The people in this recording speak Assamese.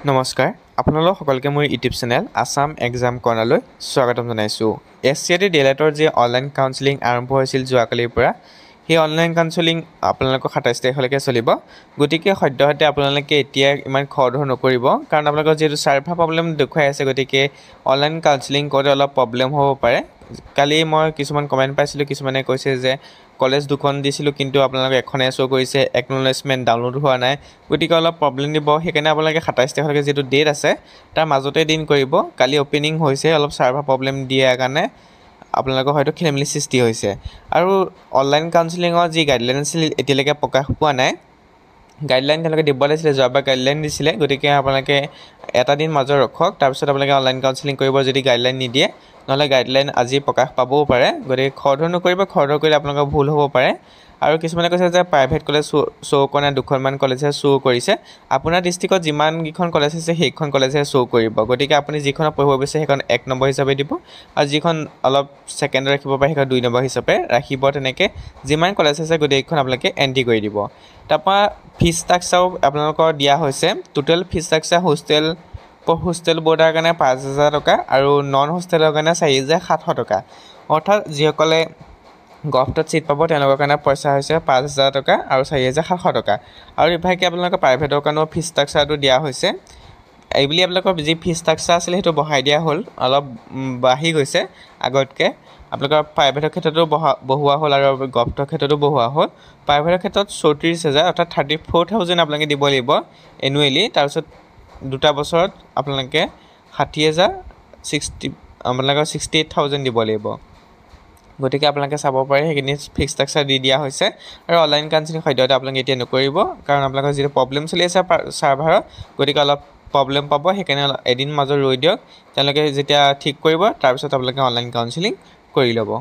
নমস্কাৰ আপোনালোক সকলকে মোৰ ইউটিউব চেনেল আসাম এক্সাম কৰ্ণাৰলৈ স্বাগতম জনাইছোঁ। SCET ডিএলএডৰ যে অনলাইন কাউন্সেলিং আৰম্ভ হৈছিল যোৱাকালিৰ পৰা সেই অনলাইন কাউন্সেলিং আপোনালোকৰ 27 তাৰিখলৈকে চলিব। গতিকে সদ্যহতে আপোনালোকে এতিয়া ইমান খৰধৰ নকৰিব কাৰণ আপোনালোকৰ যেটো সাৰ্ভাৰ প্ৰবলেম দেখুৱাই আছে গতিকে অনলাইন কাউন্সেলিং কৰে অলপ প্ৰবলেম হ'ব পাৰে। কালি মই কিছুমান কমেন্ট পাইছিলোঁ, কিছুমানে কৈছে যে কলেজ দুখন দিছিলোঁ কিন্তু আপোনালোকে এখনে শো কৰিছে, একনলেজমেন্ট ডাউনলোড হোৱা নাই, গতিকে অলপ প্ৰবলেম দিব। সেইকাৰণে আপোনালোকে 27 তাৰিখলৈকে যেটো ডেট আছে তাৰ মাজতে দিন কৰিব। কালি ওপেনিং হৈছে, অলপ সাৰ্ভাৰ প্ৰবলেম দিয়াৰ কাৰণে আপোনালোকৰ হয়তো খেলিমেলি সৃষ্টি হৈছে। আৰু অনলাইন কাউন্সেলিংৰ যি গাইডলাইন আছিল এতিয়ালৈকে প্ৰকাশ পোৱা নাই। গাইডলাইন তেওঁলোকে দিব লাগিছিলে, যোৱাবাৰ গাইডলাইন দিছিলে, গতিকে আপোনালোকে এটা দিন মাজত ৰখক, তাৰপিছত আপোনালোকে অনলাইন কাউন্সেলিং কৰিব যদি গাইডলাইন নিদিয়ে, নহলে গাইডলাইন আজি প্ৰকাশ পাবও পাৰে। গতিকে খৰধৰ নকৰিব, খৰধৰ কৰিলে আপোনালোকৰ ভুল হ'ব পাৰে। আৰু কিছুমানে কৈছে যে প্ৰাইভেট কলেজ শো কৰা নাই, দুখনমান কলেজে শো কৰিছে। আপোনাৰ ডিষ্ট্ৰিক্টত যিমান কেইখন কলেজ আছে সেইখন কলেজে শো কৰিব। গতিকে আপুনি যিখনত পঢ়িব বিচাৰে সেইখন 1 নম্বৰ হিচাপে দিব, আৰু যিখন অলপ ছেকেণ্ড ৰাখিব পাৰে সেইখন 2 নম্বৰ হিচাপে ৰাখিব। তেনেকৈ যিমান কলেজ আছে গোটেইখন আপোনালোকে এন্ট্ৰি কৰি দিব। তাৰপৰা ফিজ ষ্ট্ৰাকচাৰো আপোনালোকৰ দিয়া হৈছে। টোটেল ফিজ ষ্ট্ৰাকচাৰ হোষ্টেল বোৰ্ডৰ কাৰণে 5,000 টকা আৰু নন হোষ্টেলৰ কাৰণে 4,700 টকা। অৰ্থাৎ যিসকলে গভটত চিট পাব তেওঁলোকৰ কাৰণে পইচা হৈছে 5,000 টকা আৰু 4,700 টকা। আৰু ইভাগে আপোনালোকৰ প্ৰাইভেটৰ কাৰণেও ফিজ ষ্ট্ৰাকচাৰটো দিয়া হৈছে। এইবুলি আপোনালোকৰ যি ফিজ ষ্ট্ৰাকচাৰ আছিলে সেইটো বঢ়াই দিয়া হ'ল, অলপ বাঢ়ি গৈছে আগতকৈ। আপোনালোকৰ প্ৰাইভেটৰ ক্ষেত্ৰতো বঢ়োৱা হ'ল আৰু গভটৰ ক্ষেত্ৰতো বঢ়োৱা হ'ল। প্ৰাইভেটৰ ক্ষেত্ৰত 34,000 অৰ্থাৎ 34,000 আপোনালোকে দিব লাগিব এনুৱেলি। তাৰপিছত 2টা বছৰত আপোনালোকে 60,000 আপোনালোকৰ 68,000 দিব লাগিব। গতিকে আপোনালোকে চাব পাৰে সেইখিনি ফিক্স ষ্ট্ৰাকচাৰ দি দিয়া হৈছে। আৰু অনলাইন কাউন্সেলিং সদ্যহতে আপোনালোকে এতিয়া নকৰিব কাৰণ আপোনালোকৰ যিটো প্ৰবলেম চলি আছে সাৰ্ভাৰত, গতিকে অলপ প্ৰবলেম পাব। সেইকাৰণে এদিন মাজত ৰৈ দিয়ক, তেওঁলোকে যেতিয়া ঠিক কৰিব তাৰপিছত আপোনালোকে অনলাইন কাউন্সেলিং কৰি ল'ব।